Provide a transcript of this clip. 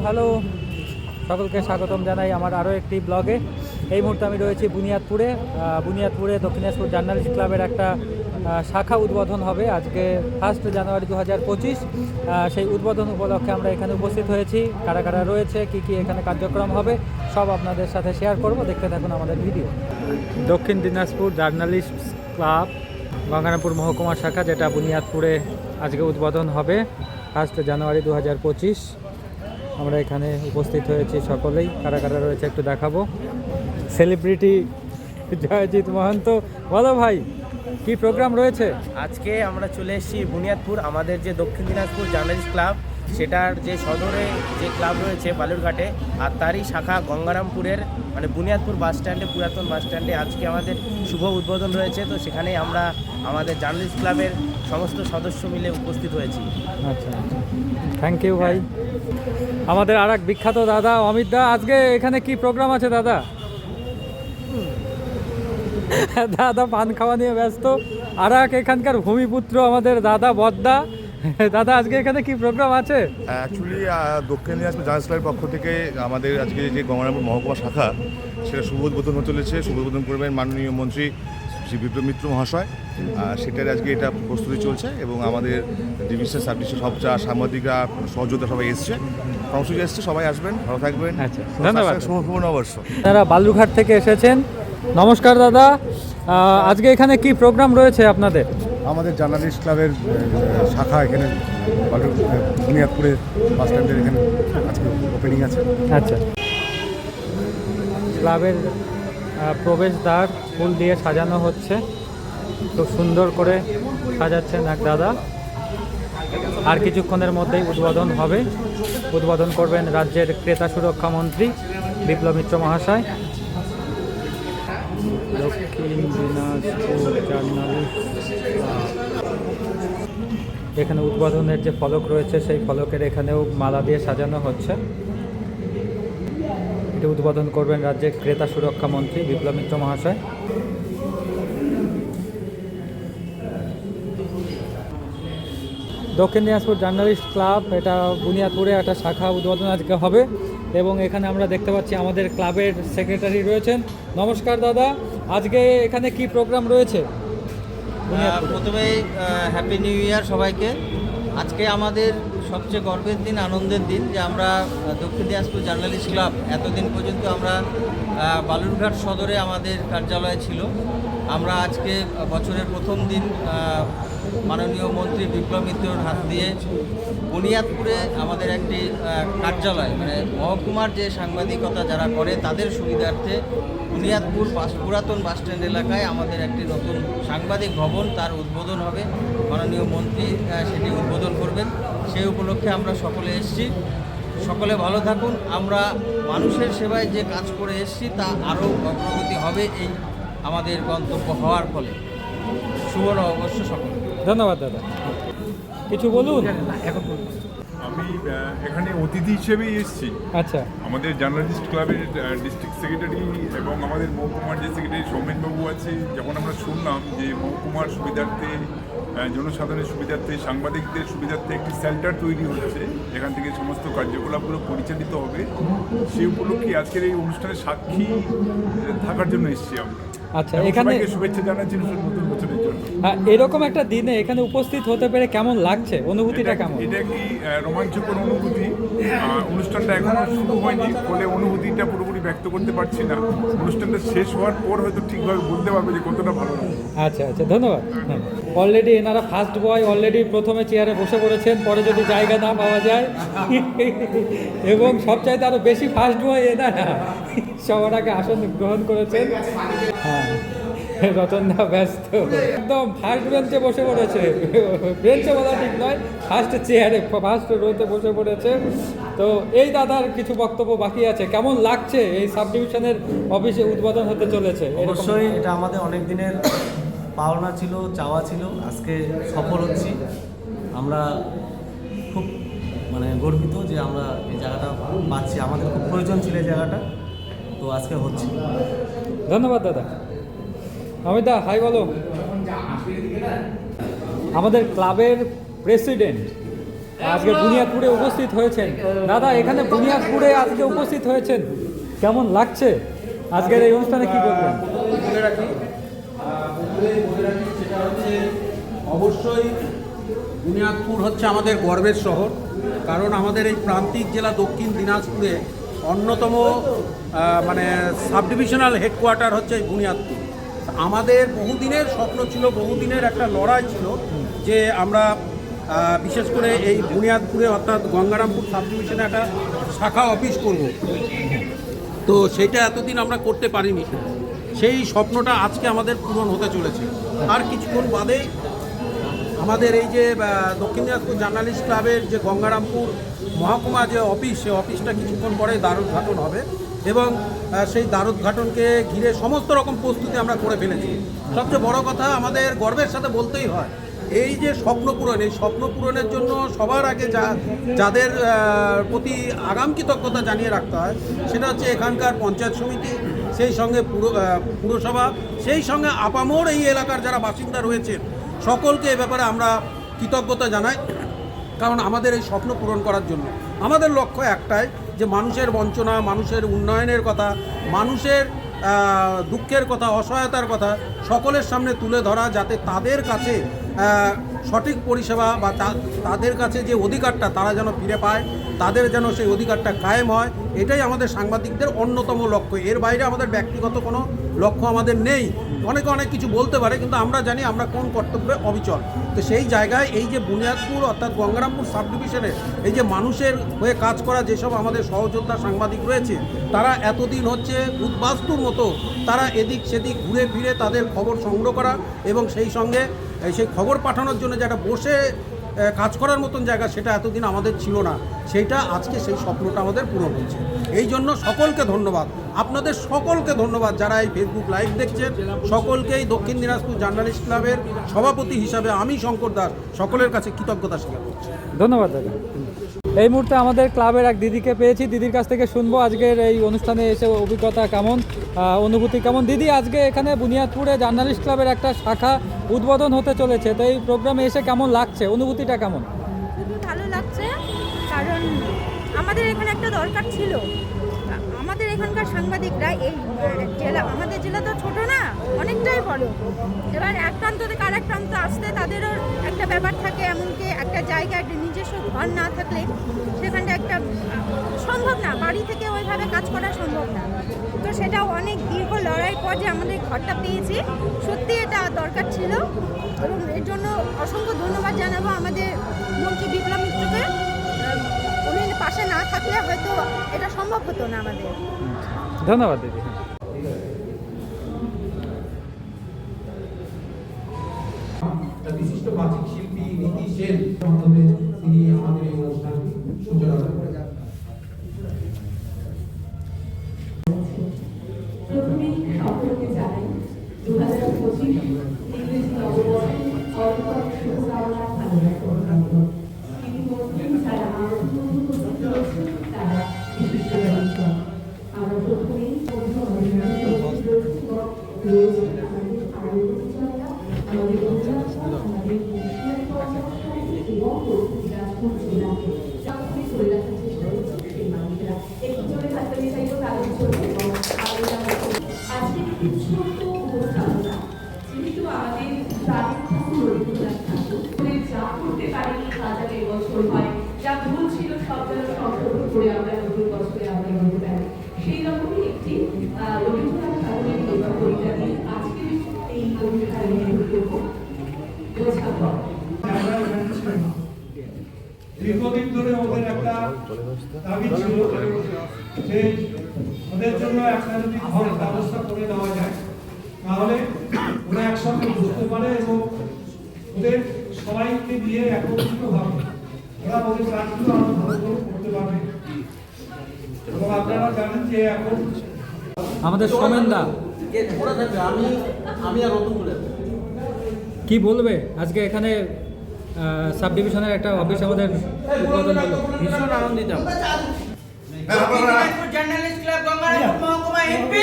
Hello, সকলকে স্বাগতম জানাই আমার আরও একটি ব্লগে। এই মুহূর্তে আমি রয়েছি বুনিয়াদপুরে দক্ষিণেশ্বর জার্নালিস্ট ক্লাবের একটা শাখা উদ্বোধন হবে আজকে 1 জানুয়ারি 2025। সেই উদ্বোধন উপলক্ষে আমরা এখানে উপস্থিত হয়েছি। কারা কারা রয়েছে, কি কি এখানে কার্যক্রম হবে, সব আপনাদের সাথে শেয়ার করব। দেখতে থাকুন আমাদের ভিডিও। দক্ষিণ দিনাজপুর জার্নালিস্ট ক্লাব গঙ্গারামপুর মহকুমা শাখা, যেটা বুনিয়াদপুরে আজকে উদ্বোধন হবে 1 জানুয়ারি 2025। আমরা এখানে উপস্থিত হয়েছি সকলেই। কারা কারা রয়েছে একটু দেখাবো। সেলিব্রিটি জয়জিৎ মহন্ত, বলো ভাই কি প্রোগ্রাম রয়েছে? আজকে আমরা চলে এসেছি বুনিয়াদপুর, আমাদের যে দক্ষিণ দিনাজপুর জার্নালিস্ট ক্লাব, সেটার যে সদরে যে ক্লাব রয়েছে বালুরঘাটে, আর তারই শাখা গঙ্গারামপুরের মানে বুনিয়াদপুর বাস স্ট্যান্ডে, পুরাতন বাস স্ট্যান্ডে আজকে আমাদের শুভ উদ্বোধন রয়েছে। তো সেখানে আমরা আমাদের জার্নালিস্ট ক্লাবের সমস্ত সদস্য মিলে উপস্থিত হয়েছি। আচ্ছা, থ্যাংক ইউ ভাই। আমাদের আর এক বিখ্যাত দাদা অমিত দা, আজকে এখানে কি প্রোগ্রাম আছে দাদা? দাদা পান খাওয়া নিয়ে ব্যস্ত। আর এক এখানকার ভূমিপুত্র আমাদের দাদা বদ্দা। দাদা আজকে এখানে কি প্রোগ্রাম আছে? অ্যাকচুয়ালি দক্ষিণ দিনাজপুর জার্নালিস্ট ক্লাবের পক্ষ থেকে আমাদের আজকে যে গঙ্গারামপুর মহকুমা শাখা, সেটা শুভ উদ্বোধন হতে চলেছে। শুভ উদ্বোধন করবেন মাননীয় মন্ত্রী শ্রী বিপ্লব মিত্র মহাশয়। সেটার আজকে এটা প্রস্তুতি চলছে এবং আমাদের ডিভিশন সাব ডিভিশন সব সাংবাদিকরা সহযোগিতা সবাই এসছে, কর্মসূচি এসছে। সবাই আসবেন, ভালো থাকবেন। আচ্ছা, ধন্যবাদ। শুভ নববর্ষ। তারা বালুরঘাট থেকে এসেছেন। নমস্কার দাদা, আজকে এখানে কি প্রোগ্রাম রয়েছে আপনাদের? আমাদের জার্নালিস্ট ক্লাবের শাখা এখানে বুনিয়াদপুরে বাস স্ট্যান্ডের এখানে আজকে ওপেনিং আছে। আচ্ছা, ক্লাবের প্রবেশদ্বার ফুল দিয়ে সাজানো হচ্ছে, খুব সুন্দর করে সাজাচ্ছেন এক দাদা। আর কিছুক্ষণের মধ্যেই উদ্বোধন হবে। উদ্বোধন করবেন রাজ্যের ক্রেতা সুরক্ষা মন্ত্রী বিপ্লব মিত্র মহাশয়। দক্ষিণ দিনাজপুর জার্নালিস্ট এখানে উদ্বোধনের যে ফলক রয়েছে, সেই ফলকের এখানেও মালা দিয়ে সাজানো হচ্ছে। এটি উদ্বোধন করবেন রাজ্যের ক্রেতা সুরক্ষা মন্ত্রী বিপ্লব মিত্র মহাশয়। দক্ষিণ দিনাজপুর জার্নালিস্ট ক্লাব, এটা বুনিয়াদপুরে একটা শাখা উদ্বোধন আজকে হবে এবং এখানে আমরা দেখতে পাচ্ছি আমাদের ক্লাবের সেক্রেটারি রয়েছেন। নমস্কার দাদা, আজকে এখানে কি প্রোগ্রাম রয়েছে? প্রথমেই হ্যাপি নিউ ইয়ার সবাইকে। আজকে আমাদের সবচেয়ে গর্বের দিন, আনন্দের দিন যে আমরা দক্ষিণ দিনাজপুর জার্নালিস্ট ক্লাব এতদিন পর্যন্ত আমরা বালুরঘাট সদরে আমাদের কার্যালয় ছিল। আমরা আজকে বছরের প্রথম দিন মাননীয় মন্ত্রী বিপ্লব মিত্রর হাত দিয়ে বুনিয়াদপুরে আমাদের একটি কার্যালয়, মানে মহকুমার যে সাংবাদিকতা যারা করে তাদের সুবিধার্থে বুনিয়াদপুর পুরাতন বাস স্ট্যান্ড এলাকায় আমাদের একটি নতুন সাংবাদিক ভবন, তার উদ্বোধন হবে। মাননীয় মন্ত্রী সেটি উদ্বোধন করবেন। সেই উপলক্ষে আমরা সকলে এসেছি। সকলে ভালো থাকুন। আমরা মানুষের সেবায় যে কাজ করে এসেছি তা আরও অগ্রগতি হবে এই আমাদের গন্তব্য হওয়ার ফলে। শুভ নববর্ষ সকলে। ধন্যবাদ দাদা, কিছু বলুন। আমি এখানে অতিথি হিসেবেই এসেছি। আচ্ছা, আমাদের জার্নালিস্ট ক্লাবের ডিস্ট্রিক্ট সেক্রেটারি এবং আমাদের মহকুমার যে সেক্রেটারি সৌমেনবাবু আছে, যখন আমরা শুনলাম যে মহকুমার সুবিধার্থে, জনসাধারণের সুবিধার্থে, সাংবাদিকদের সুবিধার্থে একটি শেল্টার তৈরি হচ্ছে, যেখান থেকে সমস্ত কার্যকলাপগুলো পরিচালিত হবে, সেই উপলক্ষে আজকের এই অনুষ্ঠানের সাক্ষী থাকার জন্য এসেছি আমরা। আচ্ছা, এখানে শুভেচ্ছা জানাচ্ছি নতুন বছরের জন্য। এরকম একটা দিনে এখানে উপস্থিত হতে পেরে কেমন লাগছে? অনুভূতিটা কেমন? এটা কি রোমাঞ্চকর অনুভূতি। অনুষ্ঠানটা এখনো শুরু হয়নি বলে অনুভূতিটা পুরোপুরি ব্যক্ত করতে পারছি না। অনুষ্ঠানটা শেষ হওয়ার পর হয়তো ঠিকভাবে বলতে পারবে যে কতটা ভালো লাগে। আচ্ছা আচ্ছা, ধন্যবাদ। হ্যাঁ, অলরেডি এনারা ফার্স্ট বয় অলরেডি প্রথমে চেয়ারে বসে পড়েছেন, পরে যদি জায়গা না পাওয়া যায় এবং সবচাইতে আরও বেশি ফার্স্ট বয় এনারা সবার আগে আসন গ্রহণ করেছেন। হ্যাঁ, রতনদা ব্যস্ত, একদম ফার্স্ট বেঞ্চে বসে পড়েছে। বেঞ্চে বলা ঠিক নয়, ফার্স্ট চেয়ারে, ফার্স্ট রোতে বসে পড়েছে। তো এই দাদার কিছু বক্তব্য বাকি আছে। কেমন লাগছে এই সাব ডিভিশনের অফিসে উদ্বোধন হতে চলেছে? অবশ্যই এটা আমাদের অনেক দিনের পাওনা ছিল, চাওয়া ছিল। আজকে সফল হচ্ছি। আমরা খুব গর্বিত যে আমরা এই জায়গাটা পাচ্ছি। আমাদের খুব প্রয়োজন ছিল এই জায়গাটা, তো আজকে হচ্ছে। ধন্যবাদ দাদা। অমিতা হাই বলো। আমাদের ক্লাবের প্রেসিডেন্ট আজকে বুনিয়াদপুরে উপস্থিত হয়েছেন। দাদা, এখানে বুনিয়াদপুরে আজকে উপস্থিত হয়েছেন, কেমন লাগছে আজকের এই অনুষ্ঠানে, কি বলবেন? বলে রাখি সেটা হচ্ছে অবশ্যই বুনিয়াদপুর হচ্ছে আমাদের গর্বের শহর, কারণ আমাদের এই প্রান্তিক জেলা দক্ষিণ দিনাজপুরে অন্যতম মানে সাব ডিভিশনাল হেডকোয়ার্টার হচ্ছে এই বুনিয়াদপুর। আমাদের বহুদিনের স্বপ্ন ছিল, বহুদিনের একটা লড়াই ছিল যে আমরা বিশেষ করে এই বুনিয়াদপুরে অর্থাৎ গঙ্গারামপুর সাব ডিভিশনে একটা শাখা অফিস করব। তো সেইটা এতদিন আমরা করতে পারিনি, সেই স্বপ্নটা আজকে আমাদের পূরণ হতে চলেছে। আর কিছুক্ষণ বাদে আমাদের এই যে দক্ষিণ দিনাজপুর জার্নালিস্ট ক্লাবের যে গঙ্গারামপুর মহকুমা যে অফিস, সেই অফিসটা কিছুক্ষণ পরে দ্বারোদ্ঘাটন হবে এবং সেই দ্বারোদ্ঘাটনকে ঘিরে সমস্ত রকম প্রস্তুতি আমরা করে ফেলেছি। সবচেয়ে বড় কথা, আমাদের গর্বের সাথে বলতেই হয়, এই যে স্বপ্ন পূরণ, এই স্বপ্ন পূরণের জন্য সবার আগে যাদের প্রতি আগাম কৃতজ্ঞতা জানিয়ে রাখতে হয় সেটা হচ্ছে এখানকার পঞ্চায়েত সমিতি, সেই সঙ্গে পুরসভা, সেই সঙ্গে আপামর এই এলাকার যারা বাসিন্দা রয়েছেন সকলকে এ ব্যাপারে আমরা কৃতজ্ঞতা জানাই। কারণ আমাদের এই স্বপ্ন পূরণ করার জন্য আমাদের লক্ষ্য একটাই, যে মানুষের বঞ্চনা, মানুষের উন্নয়নের কথা, মানুষের দুঃখের কথা, অসহায়তার কথা সকলের সামনে তুলে ধরা, যাতে তাদের কাছে সঠিক পরিষেবা বা তাদের কাছে যে অধিকারটা তারা যেন ফিরে পায়, তাদের যেন সেই অধিকারটা কায়েম হয়, এটাই আমাদের সাংবাদিকদের অন্যতম লক্ষ্য। এর বাইরে আমাদের ব্যক্তিগত কোনো লক্ষ্য আমাদের নেই। অনেকে অনেক কিছু বলতে পারে, কিন্তু আমরা জানি আমরা কোন কর্তব্যে অবিচল। তো সেই জায়গায় এই যে বুনিয়াদপুর অর্থাৎ গঙ্গারামপুর সাব ডিভিশনের এই যে মানুষের হয়ে কাজ করা যেসব আমাদের সহযোদ্ধা সাংবাদিক রয়েছে, তারা এতদিন হচ্ছে উদ্বাস্তুর মতো তারা এদিক সেদিক ঘুরে ফিরে তাদের খবর সংগ্রহ করা এবং সেই সঙ্গে সেই খবর পাঠানোর জন্য যেটা বসে কাজ করার মতন জায়গা, সেটা এতদিন আমাদের ছিল না। সেইটা আজকে সেই স্বপ্নটা আমাদের পূরণ হচ্ছে। এই জন্য সকলকে ধন্যবাদ, আপনাদের সকলকে ধন্যবাদ যারা এই ফেসবুক লাইভ দেখছেন, সকলকেই দক্ষিণ দিনাজপুর জার্নালিস্ট ক্লাবের সভাপতি হিসাবে আমি শঙ্কর দাস সকলের কাছে কৃতজ্ঞতা স্বীকার করছি। ধন্যবাদ দাদা। এই মুহূর্তে আমাদের ক্লাবের এক দিদিকে পেয়েছি, দিদির কাছ থেকে শুনবো আজকের এই অনুষ্ঠানে এসে অভিজ্ঞতা কেমন, অনুভূতি কেমন। দিদি, আজকে এখানে বুনিয়াদপুরে জার্নালিস্ট ক্লাবের একটা শাখা উদ্বোধন হতে চলেছে, তো এই প্রোগ্রামে এসে কেমন লাগছে, অনুভূতিটা কেমন? খুবই ভালো লাগছে, কারণ আমাদের এখানে একটা দরকার ছিল। আমাদের এখানকার সাংবাদিকরা এই জেলা, আমাদের জেলা তো ছোট না, অনেকটাই বড়। এবার এক প্রান্ত থেকে আরেক প্রান্ত আসতে তাদেরও একটা ব্যাপার থাকে, এমনকি একটা জায়গায় নিজস্ব ঘর না থাকলে সেখানটা একটা সম্ভব না, বাড়ি থেকে ওইভাবে কাজ করা সম্ভব না। তো সেটা অনেক দীর্ঘ লড়াই পর যে আমাদের ঘরটা পেয়েছি, সত্যি এটা দরকার ছিল এবং এর জন্য অসংখ্য ধন্যবাদ জানাবো আমাদের মন্ত্রী বিপ্লব মিত্রকে। উনি পাশে না থাকলে হয়তো এটা সম্ভব হতো না আমাদের। ধন্যবাদ দিদি। বিশিষ্ট বাচিক শিল্পী নীতি সেন মাধ্যমে তিনি আমাদের এই অনুষ্ঠান সূচনা করেন। প্রথমেই সকলকে জানাই 2025 ইংরেজি নববর্ষের অন্তর শুভকামনা ভালোবাসা। ইতিমধ্যে যারা তারা বিশিষ্ট ব্যবস্থা। আমরা প্রথমেই যা ভুল ছিল সব যেন সংশোধন করে আমরা নতুন বছরে আমরা বলতে পারি, সেই রকমই একটি রবীন্দ্রনাথ ঠাকুরের কবিতা নিয়ে আজকে এই অনুষ্ঠানে বোঝাবো। দীর্ঘদিন ধরে ওদের একটা দাবি ছিল যে ওদের জন্য একটা যদি ঘর ব্যবস্থা করে দেওয়া যায় তাহলে ওরা একসঙ্গে বুঝতে পারে এবং ওদের সবাইকে দিয়ে একত্রিত হবে, ওরা ওদের কাজগুলো আরো ভালো করে করতে পারবে। এবং আপনারা জানেন যে এখন আমাদের সোমেনদা আমি আর নতুন করে কি বলবে আজকে এখানে সাব ডিভিশনের একটা অফিস আমাদের উদ্বোধন হলো? ভীষণ আনন্দিত। জার্নালিস্ট ক্লাব গঙ্গারামপুর মহকুমা এমপি